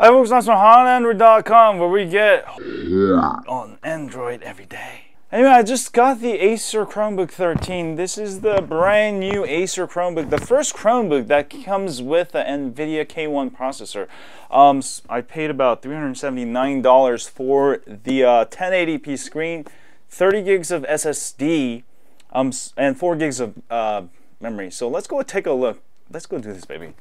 Hi folks, that's from HotAndroid.com where we get on Android every day. Anyway, I just got the Acer Chromebook 13. This is the brand new Acer Chromebook, the first Chromebook that comes with an Nvidia K1 processor. I paid about $379 for the 1080p screen, 30 gigs of SSD, and 4 gigs of memory. So let's go take a look. Let's go do this, baby.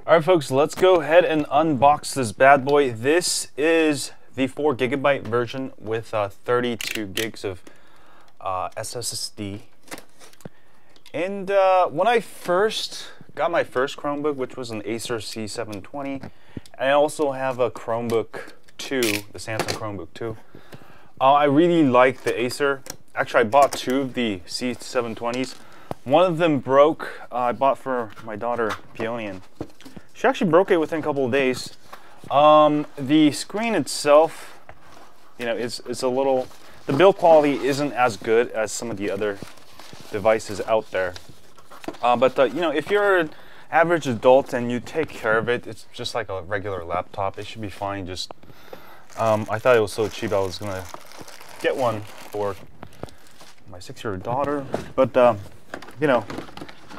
Alright folks, let's go ahead and unbox this bad boy. This is the 4GB version with 32 gigs of SSD. And when I first got my first Chromebook, which was an Acer C720, I also have a Chromebook 2, the Samsung Chromebook 2. I really like the Acer. Actually, I bought two of the C720s. One of them broke. I bought for my daughter, Peonian. She actually broke it within a couple of days. The screen itself, you know, it's a little, the build quality isn't as good as some of the other devices out there. But you know, if you're an average adult and you take care of it, it's just like a regular laptop. It should be fine. Just, I thought it was so cheap I was gonna get one for my 6-year-old daughter. But you know,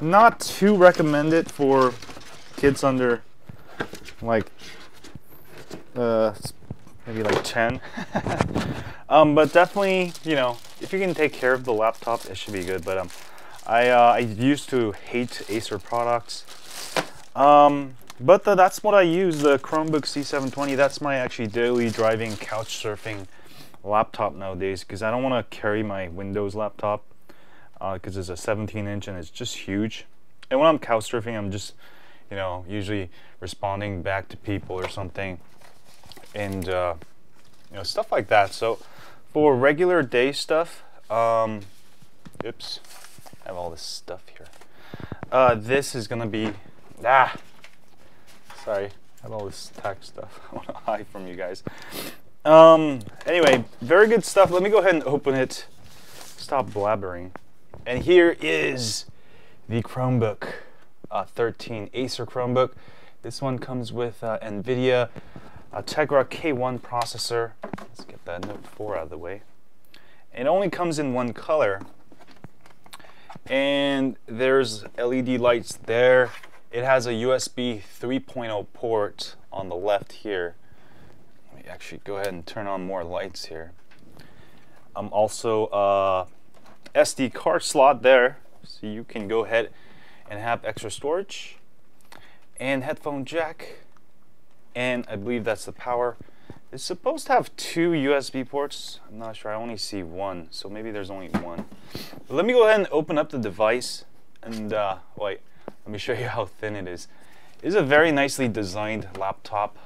not too recommended for kids under like maybe like 10. But definitely, you know, if you can take care of the laptop, it should be good. But I used to hate Acer products, but that's what I use, the Chromebook C720. That's my actually daily driving couch surfing laptop nowadays, because I don't want to carry my Windows laptop because it's a 17-inch and it's just huge. And when I'm couch surfing, I'm just, you know, usually responding back to people or something, and you know, stuff like that. So for regular day stuff, oops, I have all this stuff here. This is gonna be sorry, I have all this tech stuff I want to hide from you guys. Anyway, very good stuff. Let me go ahead and open it. Stop blabbering. And here is the Chromebook 13 Acer Chromebook. This one comes with Nvidia Tegra K1 processor. Let's get that Note 4 out of the way. It only comes in one color, and there's LED lights there. It has a USB 3.0 port on the left here. Let me actually go ahead and turn on more lights here. Also SD card slot there, so you can go ahead and have extra storage, and headphone jack, and I believe that's the power. It's supposed to have 2 USB ports. I'm not sure, I only see one, so maybe there's only one. But let me go ahead and open up the device, and wait, let me show you how thin it is. It is a very nicely designed laptop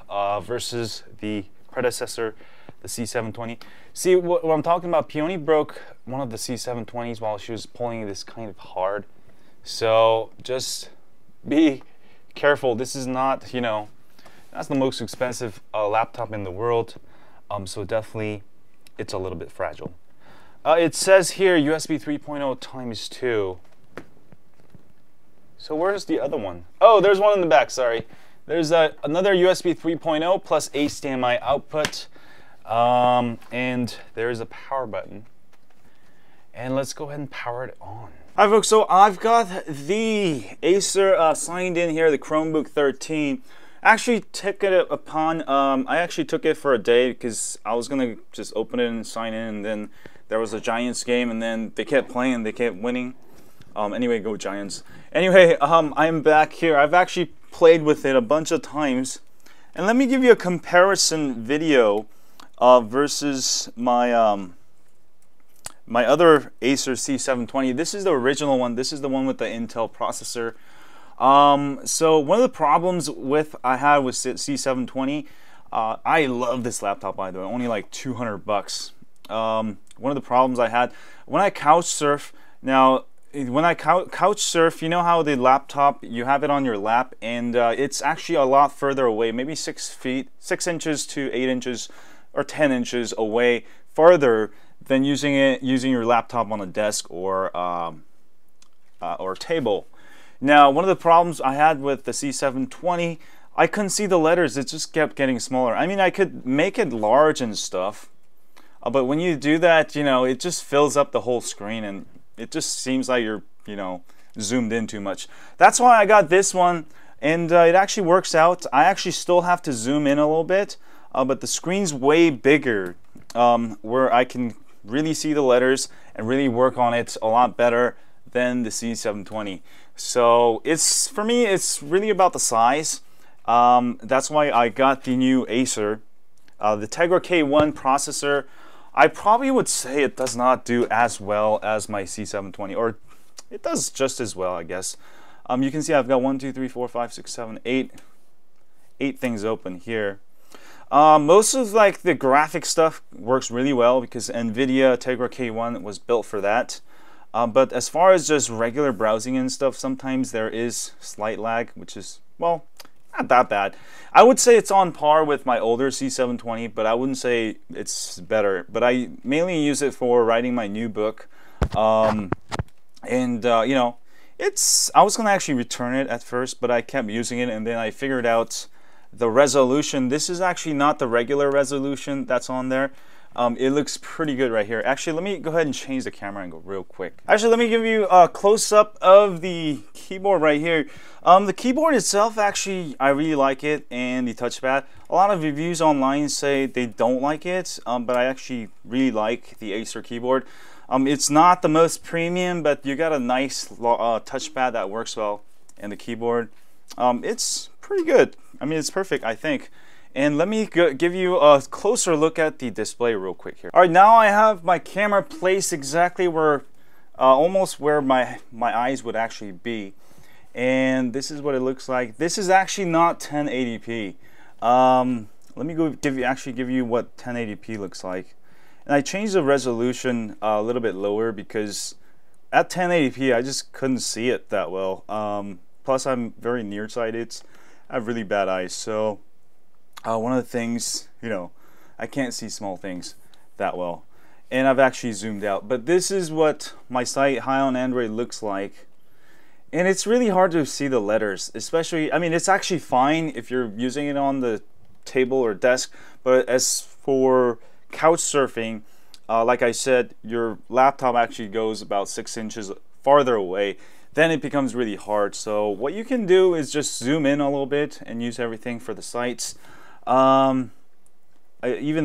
versus the predecessor, the C720. See, what I'm talking about, Peony broke one of the C720s while she was pulling this kind of hard. So just be careful. This is not, you know, that's the most expensive laptop in the world. So definitely, it's a little bit fragile. It says here USB 3.0 times 2. So where's the other one? Oh, there's one in the back, sorry. There's another USB 3.0 plus HDMI output. And there's a power button. And let's go ahead and power it on. Alright folks, so I've got the Acer signed in here, the Chromebook 13. Actually took it upon, I actually took it for a day because I was gonna just open it and sign in, and then there was a Giants game, and then they kept playing, they kept winning. Anyway, go Giants. Anyway, I'm back here. I've actually played with it a bunch of times, and let me give you a comparison video versus my my other Acer C720. This is the original one. This is the one with the Intel processor. So one of the problems I had with C720, I love this laptop, by the way, only like 200 bucks. One of the problems I had when I couch surf, now when I couch surf, you know how the laptop, you have it on your lap, and it's actually a lot further away, maybe 6 inches to 8 inches or 10 inches away, farther than using your laptop on a desk or table. Now, one of the problems I had with the C720, I couldn't see the letters. It just kept getting smaller. I mean, I could make it large and stuff, but when you do that, you know, it just fills up the whole screen, and it just seems like you're, you know, zoomed in too much. That's why I got this one, and it actually works out. I actually still have to zoom in a little bit, but the screen's way bigger, where I can really see the letters and really work on it a lot better than the C720. So it's, for me, it's really about the size. That's why I got the new Acer, the Tegra K1 processor. I probably would say it does not do as well as my C720, or it does just as well, I guess. You can see I've got 1, 2, 3, 4, 5, 6, 7, 8 things open here. Most of like the graphic stuff works really well because Nvidia Tegra K1 was built for that. But as far as just regular browsing and stuff, sometimes there is slight lag, which is, well, not that bad. I would say it's on par with my older C720, but I wouldn't say it's better. But I mainly use it for writing my new book. You know, I was going to actually return it at first, but I kept using it, and then I figured out the resolution. This is actually not the regular resolution that's on there. It looks pretty good right here. Actually, let me go ahead and change the camera angle real quick. Actually, let me give you a close-up of the keyboard right here. The keyboard itself, actually, I really like it, and the touchpad. A lot of reviews online say they don't like it, but I actually really like the Acer keyboard. It's not the most premium, but you got a nice touchpad that works well, and the keyboard, it's pretty good. I mean, it's perfect, I think. And let me give you a closer look at the display real quick here. All right, now I have my camera placed exactly where, almost where my eyes would actually be. And this is what it looks like. This is actually not 1080p. Let me give you what 1080p looks like. And I changed the resolution a little bit lower because at 1080p I just couldn't see it that well. Plus I'm very nearsighted. I have really bad eyes, so one of the things, you know, I can't see small things that well. And I've actually zoomed out. But this is what my site High on Android looks like. And it's really hard to see the letters, especially, I mean, it's actually fine if you're using it on the table or desk. But as for couch surfing, like I said, your laptop actually goes about 6 inches farther away. Then it becomes really hard. So what you can do is just zoom in a little bit and use everything for the sites. Even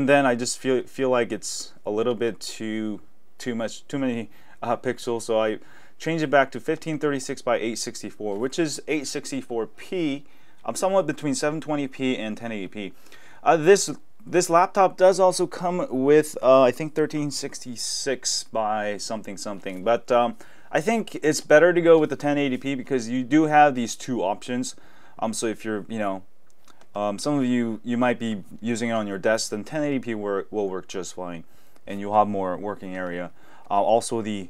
then, I just feel like it's a little bit too many pixels. So I change it back to 1536 by 864, which is 864p. I'm somewhat between 720p and 1080p. This laptop does also come with I think 1366 by something, but I think it's better to go with the 1080p because you do have these two options. So if you're, you know, some of you might be using it on your desk, then 1080p will work just fine, and you'll have more working area. Also, the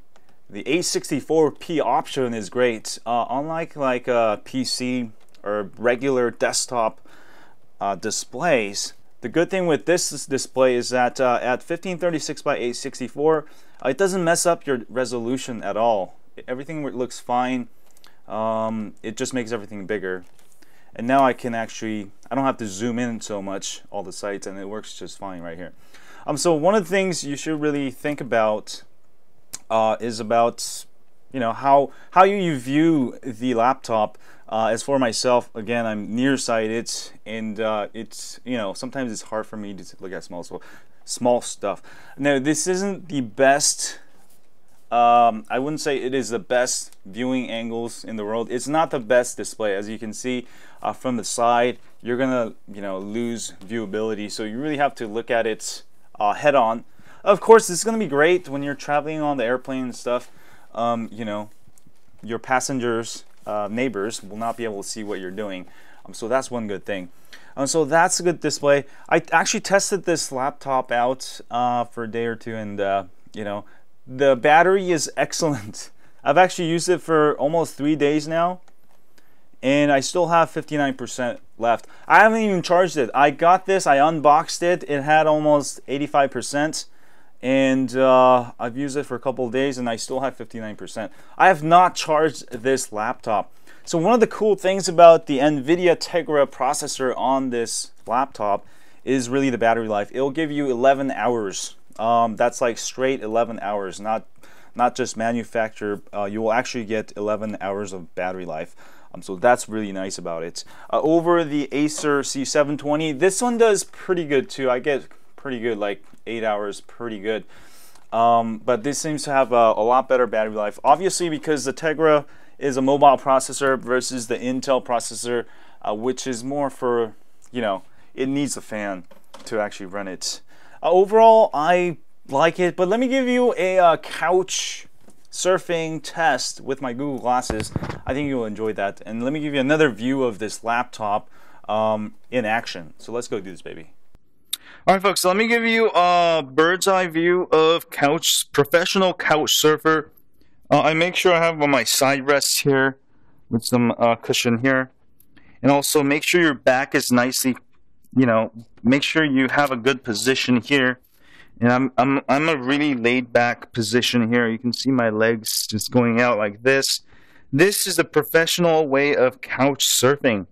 864p option is great. Unlike like a PC or regular desktop displays, the good thing with this display is that at 1536 by 864, it doesn't mess up your resolution at all. Everything looks fine. It just makes everything bigger. And now I can actually, I don't have to zoom in so much all the sites, and it works just fine right here. So one of the things you should really think about is about, you know, how you view the laptop. As for myself, again, I'm nearsighted, and it's, you know, sometimes it's hard for me to look at small stuff. Now, this isn't the best. I wouldn't say it is the best viewing angles in the world. It's not the best display. As you can see from the side, you're gonna, you know, lose viewability. So you really have to look at it head on. Of course, it's gonna be great when you're traveling on the airplane and stuff. You know, your passengers, neighbors will not be able to see what you're doing. So that's one good thing. So that's a good display. I actually tested this laptop out for a day or two, and you know, the battery is excellent. I've actually used it for almost 3 days now, and I still have 59% left. I haven't even charged it. I got this, I unboxed it, it had almost 85%, and I've used it for a couple of days and I still have 59%. I have not charged this laptop. So one of the cool things about the Nvidia Tegra processor on this laptop is really the battery life. It'll give you 11 hours. That's like straight 11 hours, not just manufacturer. You will actually get 11 hours of battery life. So that's really nice about it. Over the Acer C720, this one does pretty good too. I get pretty good, like 8 hours, pretty good. But this seems to have a lot better battery life. Obviously, because the Tegra is a mobile processor versus the Intel processor, which is more for, you know, it needs a fan to actually run it. Overall, I like it, but let me give you a couch surfing test with my Google glasses. I think you'll enjoy that. And let me give you another view of this laptop in action. So let's go do this, baby. All right, folks, so let me give you a bird's eye view of professional couch surfer. I make sure I have on my side rests here with some cushion here. And also make sure your back is nicely, you know, make sure you have a good position here. And I'm a really laid back position here. You can see my legs just going out like this. This is a professional way of couch surfing.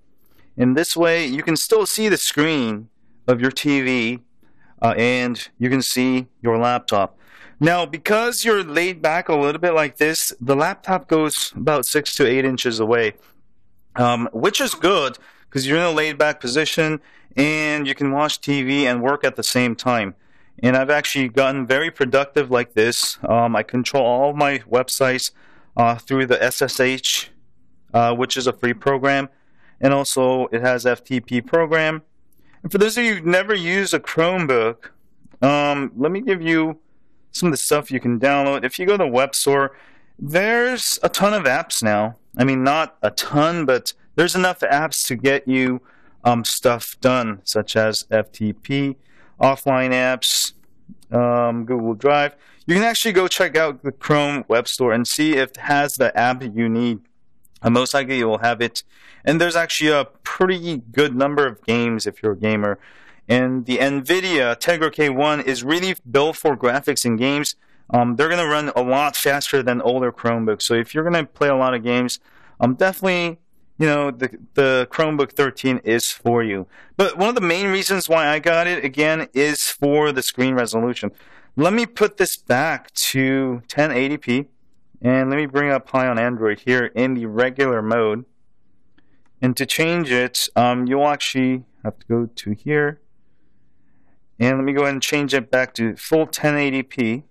In this way, you can still see the screen of your TV and you can see your laptop. Now, because you're laid back a little bit like this, the laptop goes about 6 to 8 inches away, which is good because you're in a laid back position and you can watch TV and work at the same time. And I've actually gotten very productive like this. I control all of my websites through the SSH, which is a free program. And also it has FTP program. And for those of you who've never used a Chromebook, let me give you some of the stuff you can download. If you go to the web store, there's a ton of apps now. I mean, not a ton, but there's enough apps to get you stuff done, such as FTP, offline apps, Google Drive. You can actually go check out the Chrome web store and see if it has the app you need. Most likely you will have it. And there's actually a pretty good number of games if you're a gamer. And the Nvidia Tegra K1 is really built for graphics and games. They're going to run a lot faster than older Chromebooks. So if you're going to play a lot of games, definitely, you know, the Chromebook 13 is for you. But one of the main reasons why I got it, again, is for the screen resolution. Let me put this back to 1080p. And let me bring up High on Android here in the regular mode. And to change it, you'll actually have to go to here. And let me go ahead and change it back to full 1080p.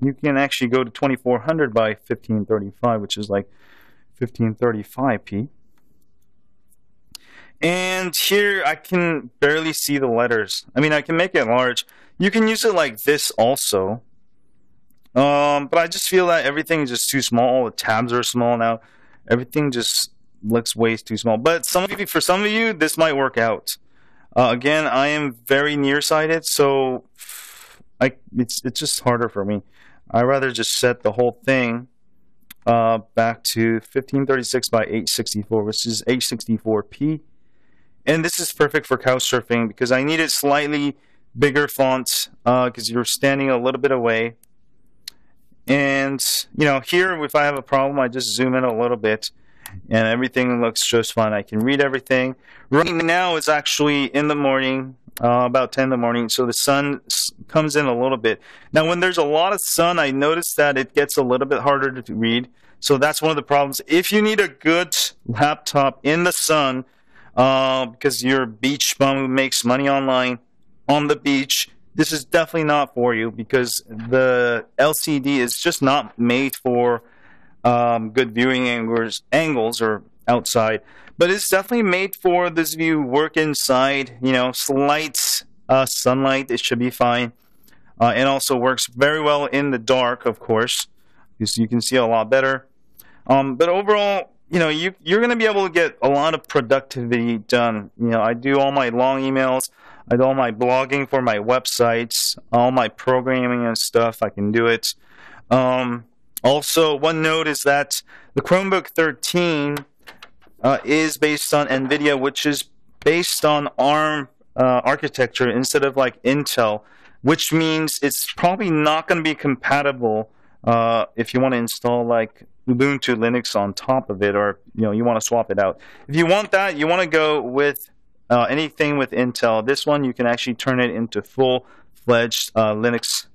You can actually go to 2400 by 1535, which is like 1535p. And here I can barely see the letters. I mean, I can make it large. You can use it like this also. But I just feel that everything is just too small. All the tabs are small now. Everything just looks way too small. But for some of you, this might work out. Again, I am very nearsighted, so it's just harder for me. I'd rather just set the whole thing back to 1536 by 864, which is 864p. And this is perfect for couch surfing because I needed slightly bigger font because you're standing a little bit away. And, you know, here, if I have a problem, I just zoom in a little bit, and everything looks just fine. I can read everything. Right now, it's actually in the morning, about 10 in the morning, so the sun comes in a little bit. Now, when there's a lot of sun, I notice that it gets a little bit harder to read. So that's one of the problems. If you need a good laptop in the sun, because your beach bum makes money online on the beach, this is definitely not for you because the LCD is just not made for good viewing angles or outside. But it's definitely made for this of you work inside, you know, slight sunlight, it should be fine. And also works very well in the dark, of course, because you can see a lot better. But overall, you know, you're going to be able to get a lot of productivity done. You know, I do all my long emails. I do all my blogging for my websites, all my programming and stuff. I can do it. Also, one note is that the Chromebook 13 is based on Nvidia, which is based on ARM architecture instead of like Intel. which means it's probably not going to be compatible if you want to install like Ubuntu Linux on top of it, or you want to swap it out. If you want that, you want to go with anything with Intel. This one you can actually turn it into full-fledged Linux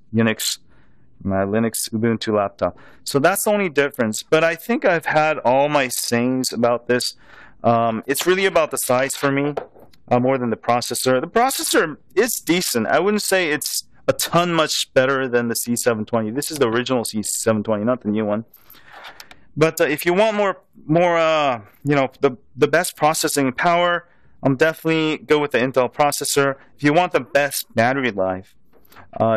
Ubuntu laptop. So that's the only difference. But I think I've had all my sayings about this. It's really about the size for me, more than the processor. The processor is decent. I wouldn't say it's a ton much better than the C720. This is the original C720, not the new one. But if you want more, the best processing power, definitely go with the Intel processor. If you want the best battery life,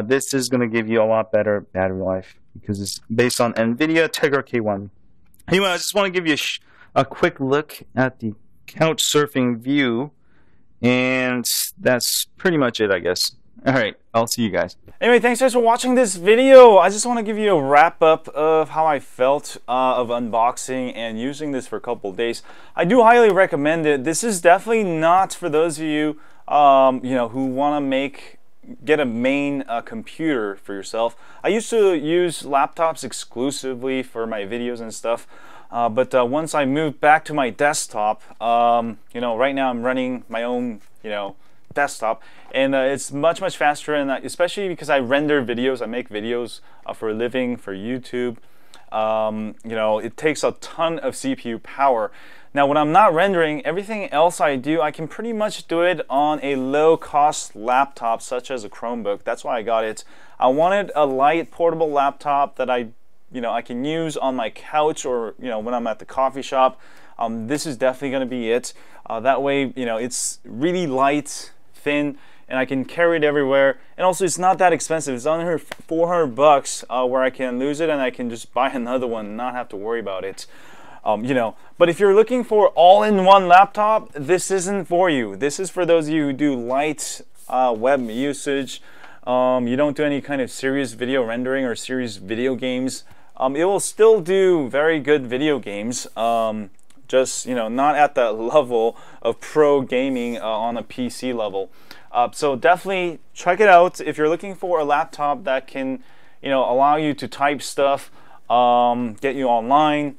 this is going to give you a lot better battery life because it's based on Nvidia Tegra K1. Anyway, I just want to give you a quick look at the couch surfing view, and that's pretty much it, I guess. Alright, I'll see you guys. Anyway, thanks guys for watching this video. I just want to give you a wrap up of how I felt of unboxing and using this for a couple of days. I do highly recommend it. This is definitely not for those of you, who want to get a main computer for yourself. I used to use laptops exclusively for my videos and stuff, but once I moved back to my desktop, right now I'm running my own, desktop, and it's much faster, and especially because I render videos, I make videos for a living for YouTube. It takes a ton of CPU power. Now when I'm not rendering, everything else I do, I can pretty much do it on a low-cost laptop such as a Chromebook. That's why I got it. I wanted a light portable laptop that I can use on my couch, or when I'm at the coffee shop. This is definitely going to be it. That way, it's really light, thin, and I can carry it everywhere. And also, it's not that expensive. It's under $400, where I can lose it and I can just buy another one and not have to worry about it. But if you're looking for all-in-one laptop, this isn't for you. This is for those of you who do light web usage. You don't do any kind of serious video rendering or serious video games. It will still do very good video games. Just not at the level of pro gaming on a PC level. So definitely check it out if you're looking for a laptop that can allow you to type stuff, get you online,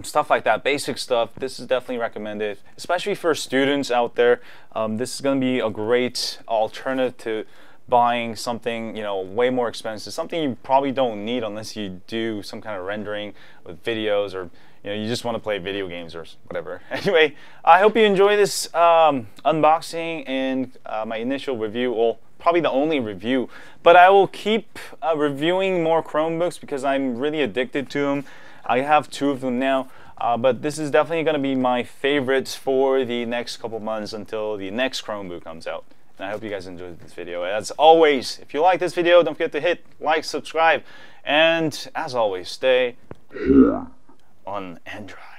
stuff like that, basic stuff. This is definitely recommended, especially for students out there. This is going to be a great alternative to buying something way more expensive, something you probably don't need unless you do some kind of rendering with videos, or you just want to play video games or whatever. Anyway, I hope you enjoy this unboxing and my initial review. Well, probably the only review, but I will keep reviewing more Chromebooks because I'm really addicted to them. I have 2 of them now, but this is definitely going to be my favorites for the next couple months until the next Chromebook comes out. And I hope you guys enjoyed this video. As always, if you like this video, don't forget to hit like, subscribe, and as always, stay on Android.